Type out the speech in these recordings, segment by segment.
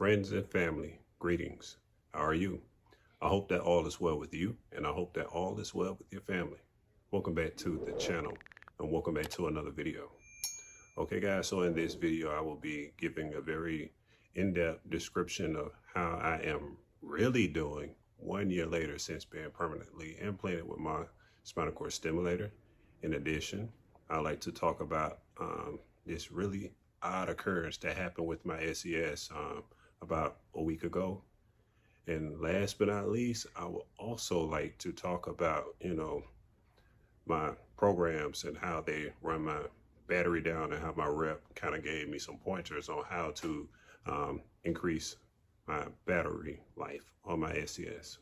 Friends and family, greetings. How are you? I hope that all is well with you, and I hope that all is well with your family. Welcome back to the channel, and welcome back to another video. Okay, guys, so in this video, I will be giving a very in-depth description of how I am really doing 1 year later since being permanently implanted with my spinal cord stimulator. In addition, I like to talk about this really odd occurrence that happened with my SCS about a week ago. And last but not least, I would also like to talk about, my programs and how they run my battery down, and how my rep kind of gave me some pointers on how to increase my battery life on my SCS.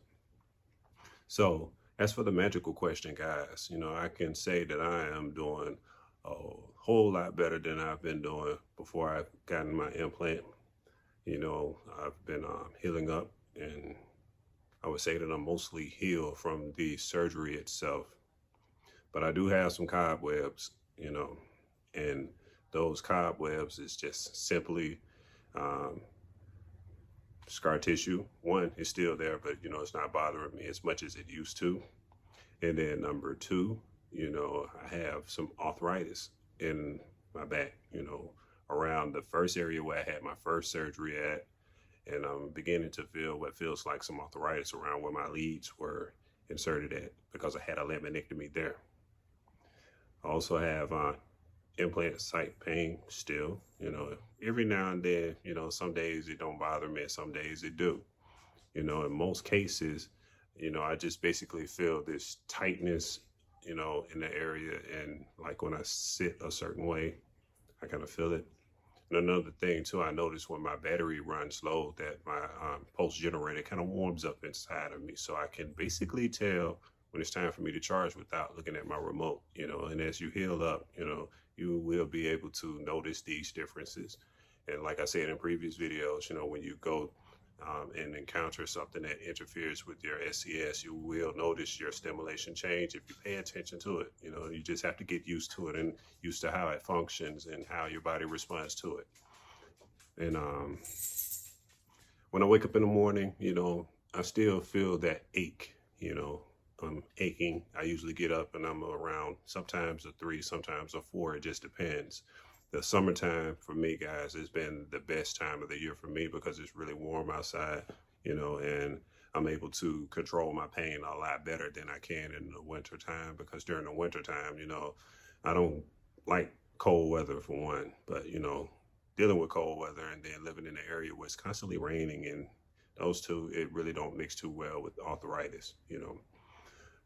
So as for the magical question, guys, I can say that I am doing a whole lot better than I've been doing before I've gotten my implant. I've been healing up, and I would say that I'm mostly healed from the surgery itself. But I do have some cobwebs, and those cobwebs is just simply scar tissue. One, is still there, but it's not bothering me as much as it used to. And then number two, I have some arthritis in my back, around the first area where I had my first surgery at. And I'm beginning to feel what feels like some arthritis around where my leads were inserted at, because I had a laminectomy there. I also have implant site pain still, every now and then, some days it don't bother me, and some days it do. In most cases, I just basically feel this tightness, in the area, and like when I sit a certain way, I kind of feel it. And another thing too, I notice when my battery runs low that my pulse generator kind of warms up inside of me, so I can basically tell when it's time for me to charge without looking at my remote, and as you heal up, you will be able to notice these differences. And like I said in previous videos, when you go and encounter something that interferes with your SCS, you will notice your stimulation change if you pay attention to it. You just have to get used to it and used to how it functions and how your body responds to it. And when I wake up in the morning, I still feel that ache, I'm aching. I usually get up and I'm around sometimes a 3, sometimes a 4. It just depends. The summertime for me, guys, has been the best time of the year for me because it's really warm outside, and I'm able to control my pain a lot better than I can in the winter time, because during the winter time, I don't like cold weather for one, but, dealing with cold weather and then living in an area where it's constantly raining, and those two, it really don't mix too well with arthritis,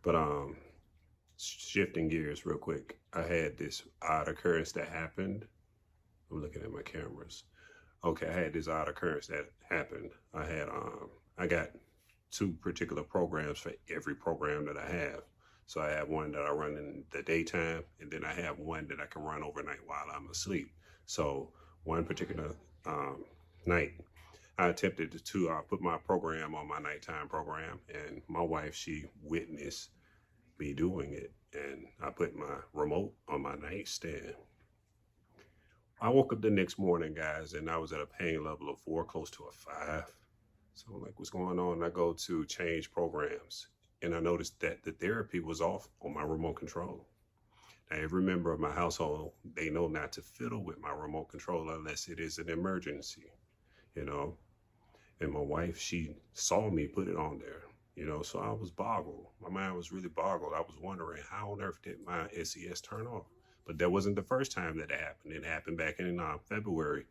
But shifting gears real quick, I had this odd occurrence that happened. I'm looking at my cameras. Okay, I had this odd occurrence that happened. I got 2 particular programs for every program that I have. So I have one that I run in the daytime, and then I have one that I can run overnight while I'm asleep. So one particular night, I attempted to put my program on my nighttime program, and my wife, she witnessed me doing it, and I put my remote on my nightstand. I woke up the next morning, guys, and I was at a pain level of 4, close to a 5. So I'm like, what's going on? And I go to change programs, and I noticed that the therapy was off on my remote control. Now, every member of my household, they know not to fiddle with my remote control unless it is an emergency, And my wife, she saw me put it on there, so I was boggled. My mind was really boggled. I was wondering, how on earth did my SCS turn off? But that wasn't the first time that it happened. It happened back in February,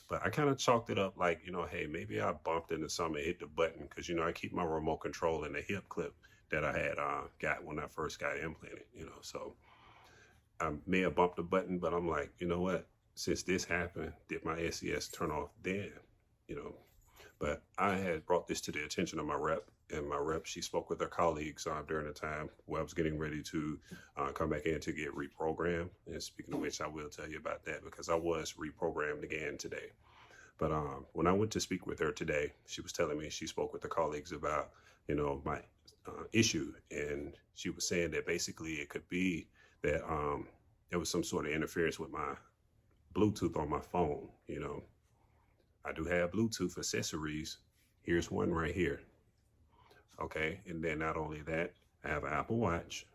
But I kind of chalked it up like, hey, maybe I bumped into something and hit the button, because, I keep my remote control in the hip clip that I had got when I first got implanted, So I may have bumped the button, but I'm like, you know what? Since this happened, did my SCS turn off then? But I had brought this to the attention of my rep, and my rep, she spoke with her colleagues during the time where I was getting ready to come back in to get reprogrammed. And speaking of which, I will tell you about that, because I was reprogrammed again today. But when I went to speak with her today, she was telling me she spoke with the colleagues about, my issue. And she was saying that basically it could be that there was some sort of interference with my Bluetooth on my phone, I do have Bluetooth accessories. Here's one right here. Okay, and then not only that, I have an Apple Watch,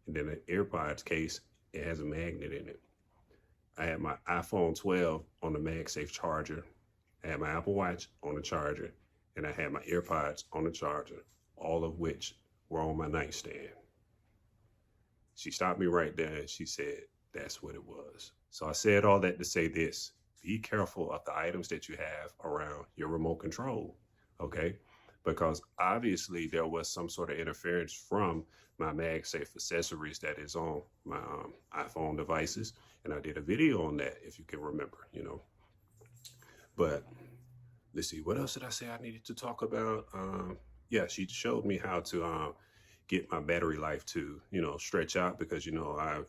and then an AirPods case. It has a magnet in it. I have my iPhone 12 on the MagSafe charger. I have my Apple Watch on the charger, and I have my AirPods on the charger, all of which were on my nightstand. She stopped me right there and she said, that's what it was. So I said all that to say this: be careful of the items that you have around your remote control, okay? Because obviously there was some sort of interference from my MagSafe accessories that is on my iPhone devices. And I did a video on that, if you can remember, you know. But let's see, what else did I say I needed to talk about? Yeah, she showed me how to get my battery life to, you know, stretch out, because, you know, I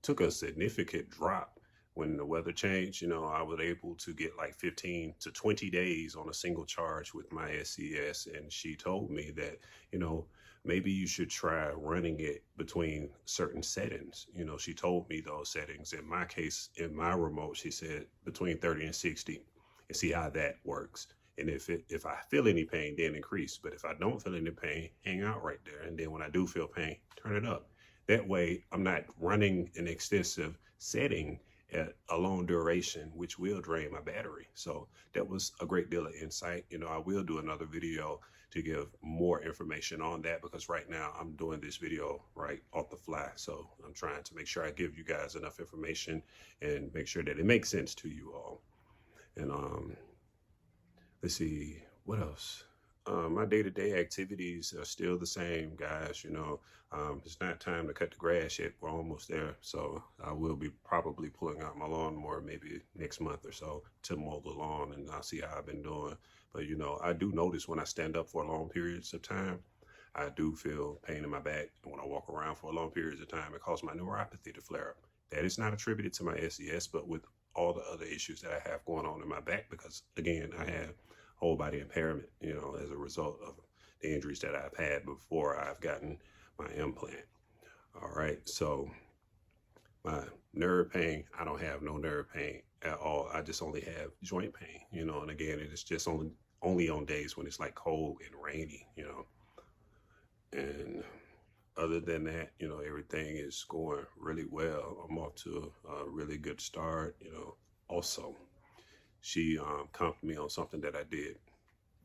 took a significant drop when the weather changed. You know, I was able to get like 15 to 20 days on a single charge with my MySCS. And she told me that, you know, maybe you should try running it between certain settings. You know, she told me those settings. In my case, in my remote, she said between 30 and 60, and see how that works. And if I feel any pain, then increase. But if I don't feel any pain, hang out right there. And then when I do feel pain, turn it up. That way, I'm not running an extensive setting at a long duration, which will drain my battery. So that was a great deal of insight. You know, I will do another video to give more information on that, because right now I'm doing this video right off the fly. So I'm trying to make sure I give you guys enough information and make sure that it makes sense to you all. And let's see, what else? My day-to-day activities are still the same, guys. You know, it's not time to cut the grass yet. We're almost there. So I will be probably pulling out my lawnmower maybe next month or so to mow the lawn, and I'll see how I've been doing. But, you know, I do notice when I stand up for long periods of time, I do feel pain in my back. And when I walk around for long periods of time, it causes my neuropathy to flare up. That is not attributed to my MySCS, but with all the other issues that I have going on in my back, because, again, I have whole body impairment, you know, as a result of the injuries that I've had before I've gotten my implant. All right, so my nerve pain, I don't have no nerve pain at all. I just only have joint pain, you know, and again, it is just only on days when it's like cold and rainy, you know. And other than that, you know, everything is going really well. I'm off to a really good start, you know. Also, she comped me on something that I did.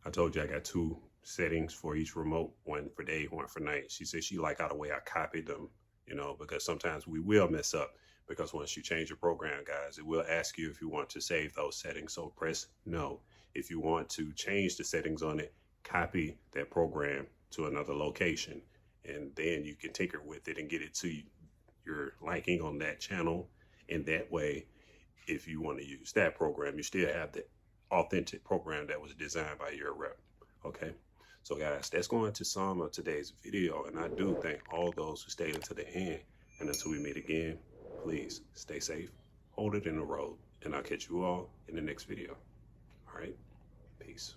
I told you I got 2 settings for each remote, one for day, one for night. She said she liked how the way I copied them, you know, because sometimes we will mess up, because once you change your program, guys, it will ask you if you want to save those settings. So press no. If you want to change the settings on it, copy that program to another location, and then you can tinker with it and get it to your liking on that channel. And that way, if you want to use that program, you still have the authentic program that was designed by your rep. Okay, so guys, that's going to some of today's video, and I do thank all those who stayed until the end. And until we meet again, please stay safe, hold it in the road, and I'll catch you all in the next video. All right, peace.